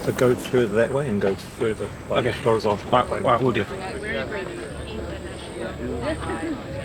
to go through that way and go through the horizontal. Right, we'll do.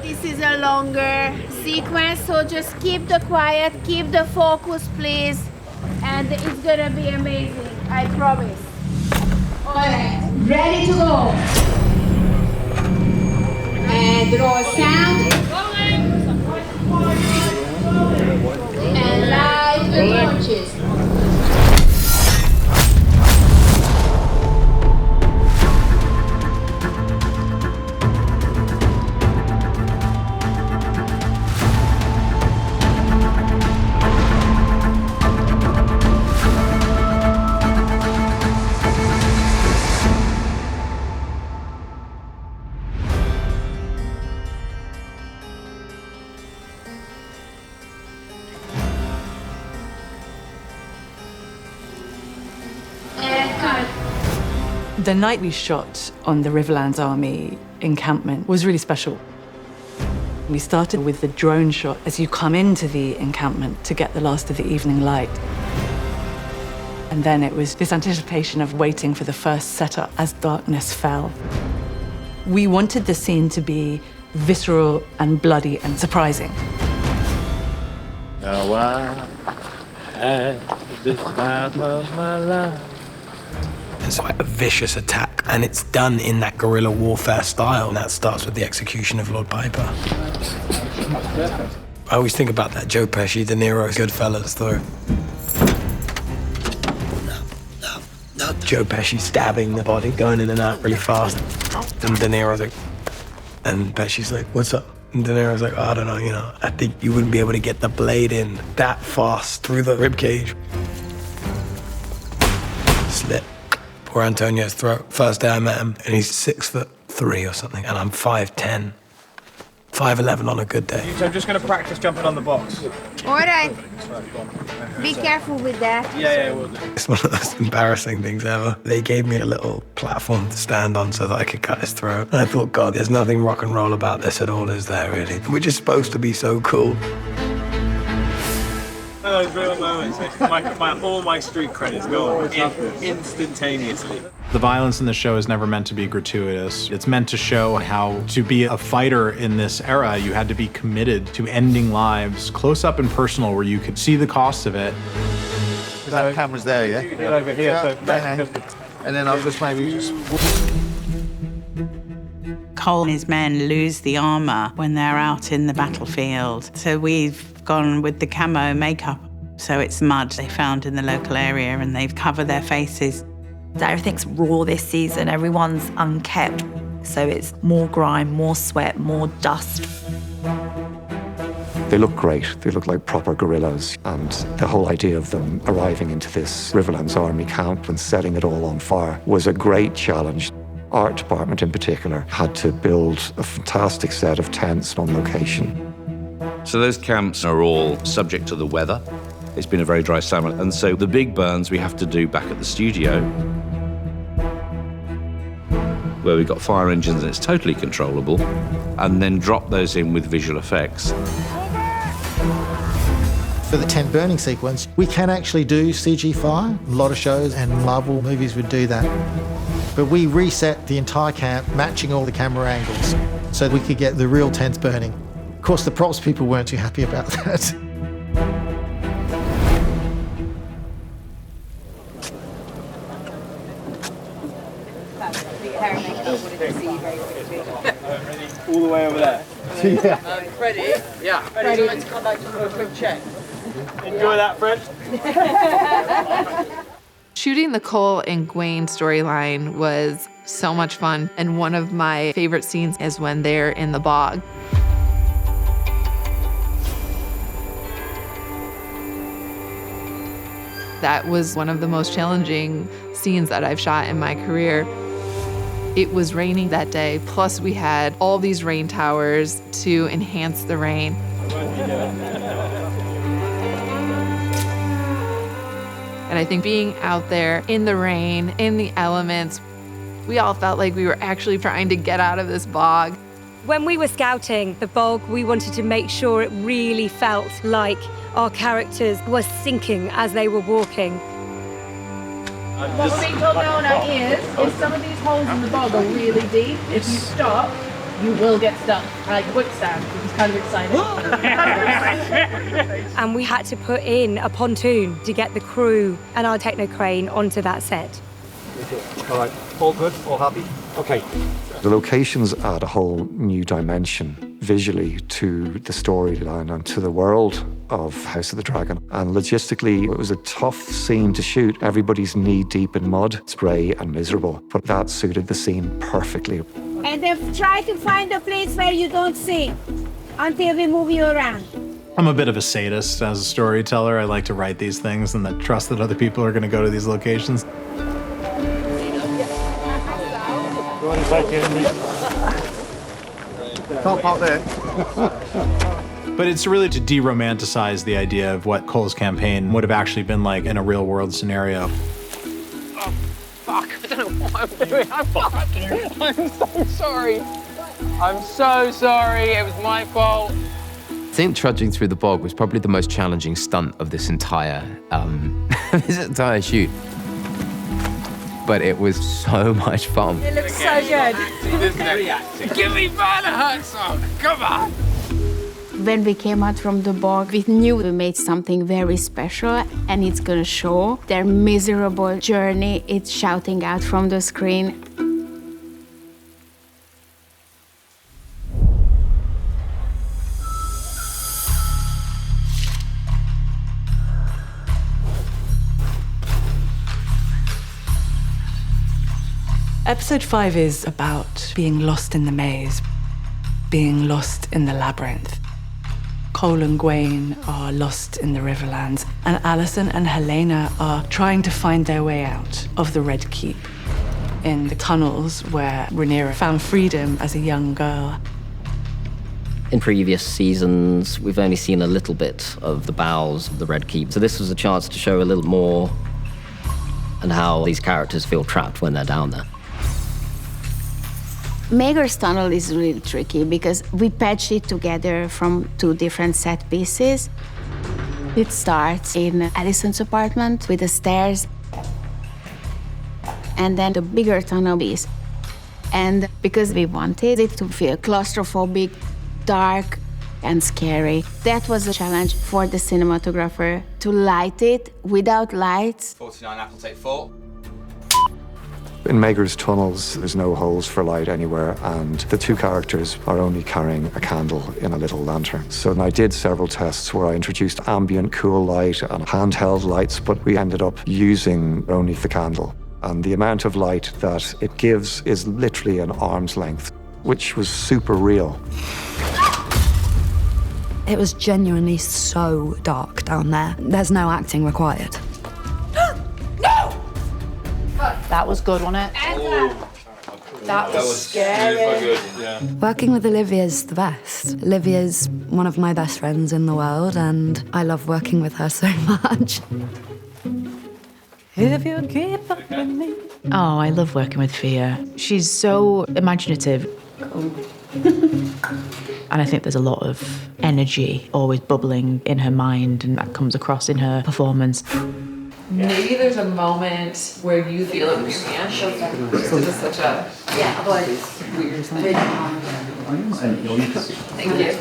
This is a longer sequence, so just keep the quiet, keep the focus, please. And it's gonna be amazing, I promise. All right, ready to go. And roll sound. And light the torches. The night we shot on the Riverlands Army encampment was really special. We started with the drone shot as you come into the encampment to get the last of the evening light. And then it was this anticipation of waiting for the first setup as darkness fell. We wanted the scene to be visceral and bloody and surprising. Now I had this time of my life. It's like a vicious attack, and it's done in that guerrilla warfare style, and that starts with the execution of Lord Piper. I always think about that Joe Pesci, De Niro, Goodfellas, though. No. Joe Pesci stabbing the body, going in and out really fast. And De Niro's like, and Pesci's like, what's up? And De Niro's like, I don't know, I think you wouldn't be able to get the blade in that fast through the ribcage. Slit. Poor Antonio's throat. First day I met him, and he's 6'3" or something, and I'm 5'10", 5'11" on a good day. So I'm just going to practice jumping on the box. All right. Be careful with that. Yeah, we'll do. It's one of the most embarrassing things ever. They gave me a little platform to stand on so that I could cut his throat. And I thought, God, there's nothing rock and roll about this at all, is there, really? Which is supposed to be so cool. Those real moments. All my street credits go instantaneously. The violence in the show is never meant to be gratuitous. It's meant to show how to be a fighter in this era, you had to be committed to ending lives close up and personal where you could see the cost of it. That camera's there, yeah? Get over here. And then I'll just maybe Cole and his men lose the armor when they're out in the battlefield. So we've gone with the camo makeup. So it's mud they found in the local area, and they've covered their faces. Everything's raw this season, everyone's unkept. So it's more grime, more sweat, more dust. They look great. They look like proper guerrillas. And the whole idea of them arriving into this Riverlands Army camp and setting it all on fire was a great challenge. Art department in particular had to build a fantastic set of tents on location. So those camps are all subject to the weather. It's been a very dry summer, and so the big burns we have to do back at the studio, where we've got fire engines and it's totally controllable, and then drop those in with visual effects. For the tent burning sequence, we can actually do CG fire. A lot of shows and Marvel movies would do that. But we reset the entire camp, matching all the camera angles, so we could get the real tents burning. Of course, the props people weren't too happy about that. All the way over there. Yeah. Ready? Yeah. Ready. Let's come back to a quick check. Enjoy that, Fred. Shooting the Cole and Gwaine storyline was so much fun, and one of my favorite scenes is when they're in the bog. That was one of the most challenging scenes that I've shot in my career. It was raining that day, plus we had all these rain towers to enhance the rain. And I think being out there in the rain, in the elements, we all felt like we were actually trying to get out of this bog. When we were scouting the bog, we wanted to make sure it really felt like our characters were sinking as they were walking. What people don't know is, if some of these holes in the bog are really deep, if you stop, you will get stuck. Like quicksand, which is kind of exciting. And we had to put in a pontoon to get the crew and our techno crane onto that set. All right, all good, all happy? Okay. The locations add a whole new dimension visually to the storyline and to the world of House of the Dragon. And logistically, it was a tough scene to shoot. Everybody's knee-deep in mud, spray and miserable, but that suited the scene perfectly. And then try to find a place where you don't see until we move you around. I'm a bit of a sadist as a storyteller. I like to write these things and then trust that other people are going to go to these locations. Top out there. But it's really to de-romanticize the idea of what Cole's campaign would have actually been like in a real-world scenario. Oh, fuck. I don't know what I'm doing. I'm so sorry. I'm so sorry. It was my fault. I think trudging through the bog was probably the most challenging stunt of this entire shoot. But it was so much fun. It looks so good. Give me Vanna Herzog. Come on. When we came out from the bog, we knew we made something very special, and it's gonna show their miserable journey. It's shouting out from the screen. Episode 5 is about being lost in the maze, being lost in the labyrinth. Cole and Gwaine are lost in the Riverlands, and Alicent and Helena are trying to find their way out of the Red Keep in the tunnels where Rhaenyra found freedom as a young girl. In previous seasons, we've only seen a little bit of the bowels of the Red Keep, so this was a chance to show a little more and how these characters feel trapped when they're down there. Maegor's tunnel is really tricky because we patched it together from 2 different set pieces. It starts in Alicent's apartment with the stairs, and then the bigger tunnel is. And because we wanted it to feel claustrophobic, dark, and scary, that was a challenge for the cinematographer to light it without lights. 49 apple, take 4. In Maegor's tunnels, there's no holes for light anywhere, and the 2 characters are only carrying a candle in a little lantern. So I did several tests where I introduced ambient cool light and handheld lights, but we ended up using only the candle. And the amount of light that it gives is literally an arm's length, which was super real. It was genuinely so dark down there. There's no acting required. That was good, wasn't it? That was scary. Super good, yeah. Working with Olivia's the best. Olivia's one of my best friends in the world, and I love working with her so much. If you keep up with me. Oh, I love working with Fia. She's so imaginative. And I think there's a lot of energy always bubbling in her mind, and that comes across in her performance. Maybe there's a moment where you feel it with your hand. This is such a weird thing. Thank you.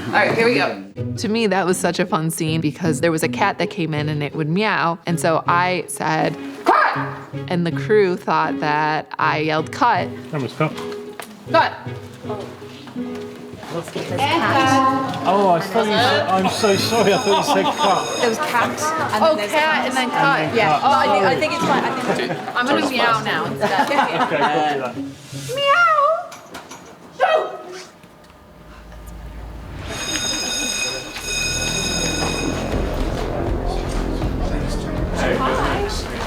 All right, here we go. To me, that was such a fun scene because there was a cat that came in and it would meow. And so I said, cut! And the crew thought that I yelled, cut. That was cut. Cut! Oh, I thought you said, I'm so sorry, I thought you said cut. There was cat. Cat and then cut. Yeah. Oh, I think it's fine. I'm going to meow now instead. Okay, copy that. Meow!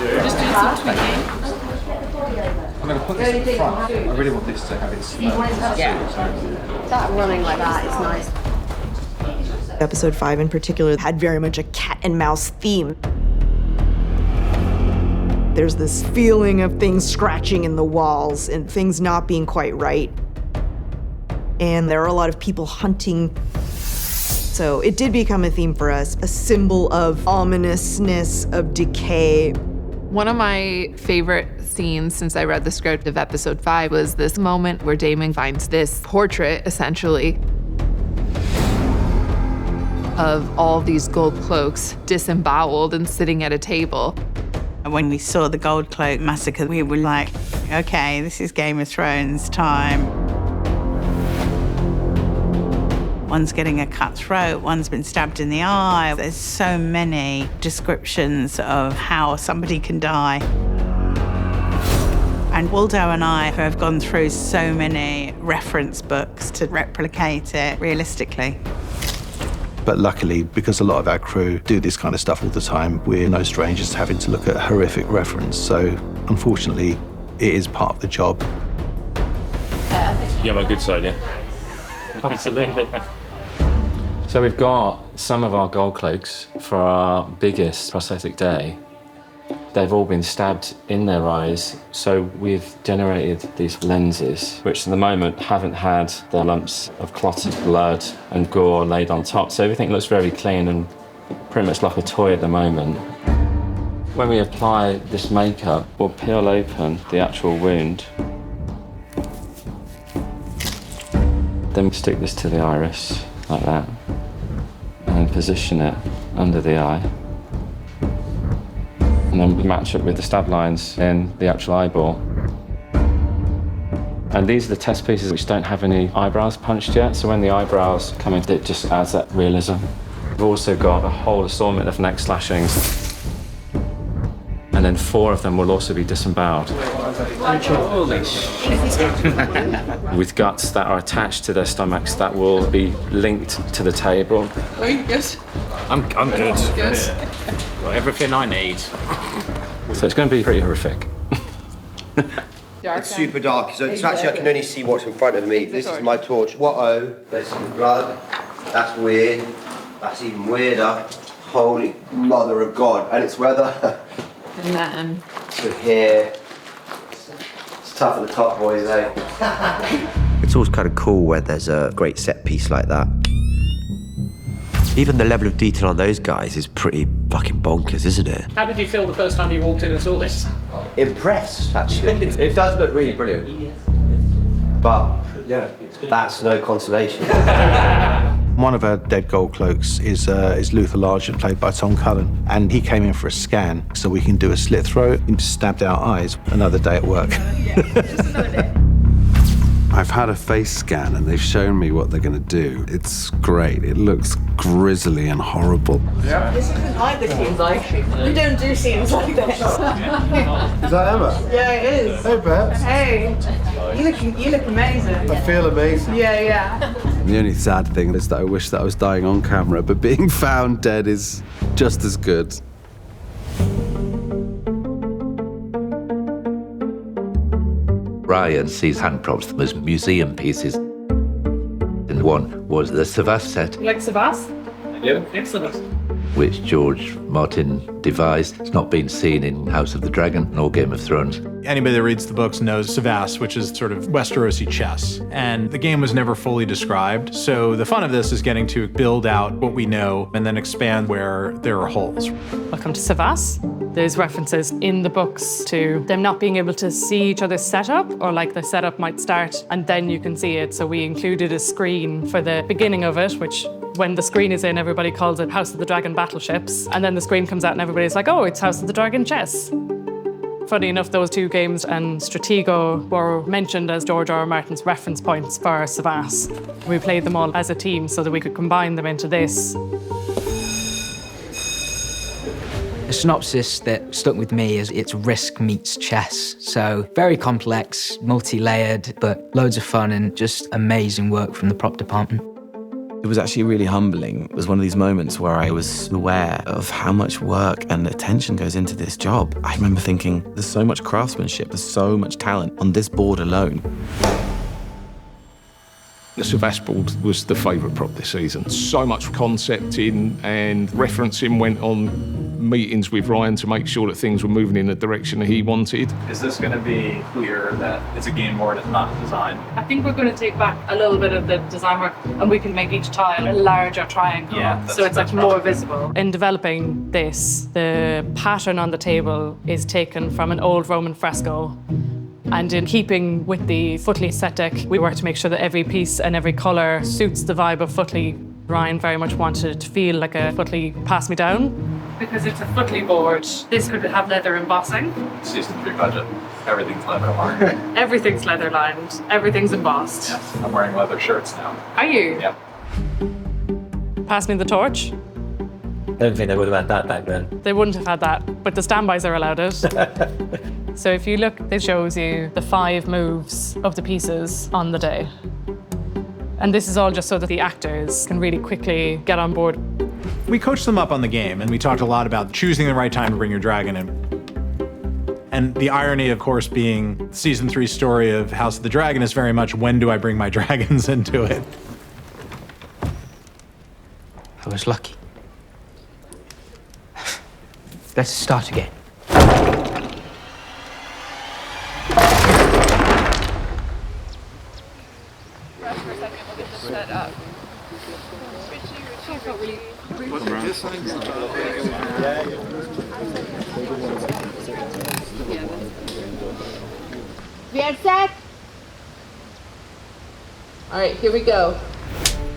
We're just doing some tweaking. I'm going to put this in the front. I really want this to have its That running like that is nice. Episode 5 in particular had very much a cat and mouse theme. There's this feeling of things scratching in the walls and things not being quite right. And there are a lot of people hunting. So it did become a theme for us, a symbol of ominousness, of decay. One of my favorite scenes since I read the script of episode 5 was this moment where Daemon finds this portrait, essentially, of all these gold cloaks disemboweled and sitting at a table. When we saw the gold cloak massacre, we were like, okay, this is Game of Thrones time. One's getting a cut throat, one's been stabbed in the eye. There's so many descriptions of how somebody can die. And Waldo and I have gone through so many reference books to replicate it realistically. But luckily, because a lot of our crew do this kind of stuff all the time, we're no strangers to having to look at horrific reference. So, unfortunately, it is part of the job. You're my good side, yeah? Absolutely. So we've got some of our gold cloaks for our biggest prosthetic day. They've all been stabbed in their eyes, so we've generated these lenses, which at the moment haven't had the lumps of clotted blood and gore laid on top, so everything looks very clean and pretty much like a toy at the moment. When we apply this makeup, we'll peel open the actual wound. Then we stick this to the iris, like that, and position it under the eye. And then we match up with the stab lines in the actual eyeball. And these are the test pieces which don't have any eyebrows punched yet, so when the eyebrows come in, it just adds that realism. We've also got a whole assortment of neck slashings. And then 4 of them will also be disemboweled. Holy shit. With guts that are attached to their stomachs that will be linked to the table. Are you good? I'm good. Good. Got everything I need. So it's going to be pretty horrific. It's super dark, so it's actually I can only see what's in front of me. This is my torch. What-oh, there's some blood. That's weird. That's even weirder. Holy mother of God. And it's where the... And then... to here. It's tough at the top, boys, eh? It's always kind of cool when there's a great set piece like that. Even the level of detail on those guys is pretty fucking bonkers, isn't it? How did you feel the first time you walked in and saw this? Impressed, actually. It does look really brilliant. But, yeah, that's no consolation. One of our dead gold cloaks is Luther Largent, played by Tom Cullen, and he came in for a scan so we can do a slit throat and just stabbed out eyes. Another day at work. I've had a face scan and they've shown me what they're going to do. It's great. It looks grisly and horrible. Yeah. This isn't like the scenes we don't do scenes like this. Is that Emma? Yeah, it is. Hey, Babs. Hey, you look amazing. I feel amazing. Yeah. The only sad thing is that I wish that I was dying on camera, but being found dead is just as good. Ryan sees hand props them as museum pieces. And one was the Savas set, You like Savas? Yeah, excellent. which George Martin devised. It's not been seen in House of the Dragon nor Game of Thrones. Anybody that reads the books knows Savas, which is sort of Westerosi chess. And the game was never fully described. So the fun of this is getting to build out what we know and then expand where there are holes. Welcome to Savas. There's references in the books to them not being able to see each other's setup, or like the setup might start and then you can see it. So we included a screen for the beginning of it, which when the screen is in, everybody calls it House of the Dragon battleships. And then the screen comes out and everybody's like, oh, it's House of the Dragon chess. Funny enough, those 2 games and Stratego were mentioned as George R. R. Martin's reference points for Savas. We played them all as a team so that we could combine them into this. The synopsis that stuck with me is it's Risk meets chess. So very complex, multi-layered, but loads of fun and just amazing work from the prop department. It was actually really humbling. It was one of these moments where I was aware of how much work and attention goes into this job. I remember thinking, there's so much craftsmanship, there's so much talent on this board alone. The Sevastopol was the favourite prop this season. So much concepting and referencing went on, meetings with Ryan to make sure that things were moving in the direction that he wanted. Is this going to be clear that it's a game board, it's not a design? I think we're going to take back a little bit of the design work and we can make each tile a larger triangle. Yeah, so it's like more visible. In developing this, the pattern on the table is taken from an old Roman fresco. And in keeping with the Footly aesthetic, we worked to make sure that every piece and every colour suits the vibe of Footly. Ryan very much wanted it to feel like a Footly Pass Me Down. Because it's a Footly board, this could have leather embossing. Season 3 budget. Everything's leather lined. Everything's leather lined. Everything's embossed. Yes, I'm wearing leather shirts now. Are you? Yep. Pass me the torch. I don't think they would have had that back then. They wouldn't have had that, but the standbys are allowed it. So if you look, it shows you the 5 moves of the pieces on the day. And this is all just so that the actors can really quickly get on board. We coached them up on the game, and we talked a lot about choosing the right time to bring your dragon in. And the irony, of course, being season 3 story of House of the Dragon is very much, when do I bring my dragons into it? I was lucky. Let's start again. Bien set? All right, here we go.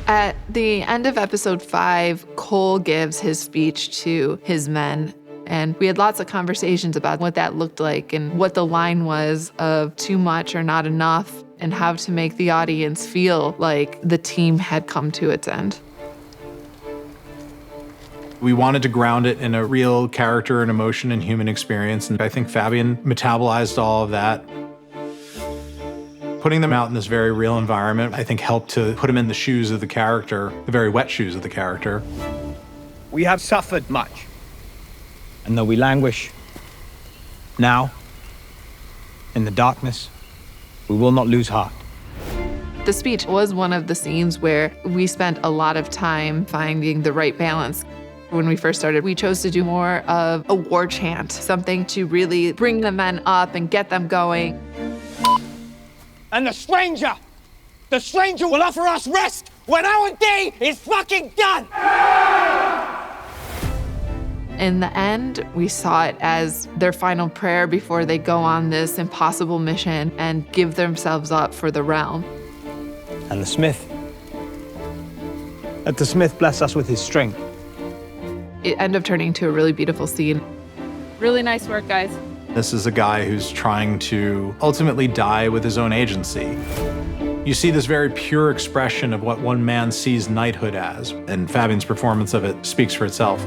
At the end of episode 5, Cole gives his speech to his men. And we had lots of conversations about what that looked like and what the line was of too much or not enough, and how to make the audience feel like the team had come to its end. We wanted to ground it in a real character and emotion and human experience, and I think Fabien metabolized all of that. Putting them out in this very real environment, I think, helped to put them in the shoes of the character, the very wet shoes of the character. We have suffered much, and though we languish now, in the darkness, we will not lose heart. The speech was one of the scenes where we spent a lot of time finding the right balance. When we first started, we chose to do more of a war chant, something to really bring the men up and get them going. And the stranger will offer us rest when our day is fucking done! In the end, we saw it as their final prayer before they go on this impossible mission and give themselves up for the realm. And the smith. Let the smith bless us with his strength. It ended up turning to a really beautiful scene. Really nice work, guys. This is a guy who's trying to ultimately die with his own agency. You see this very pure expression of what one man sees knighthood as, and Fabien's performance of it speaks for itself.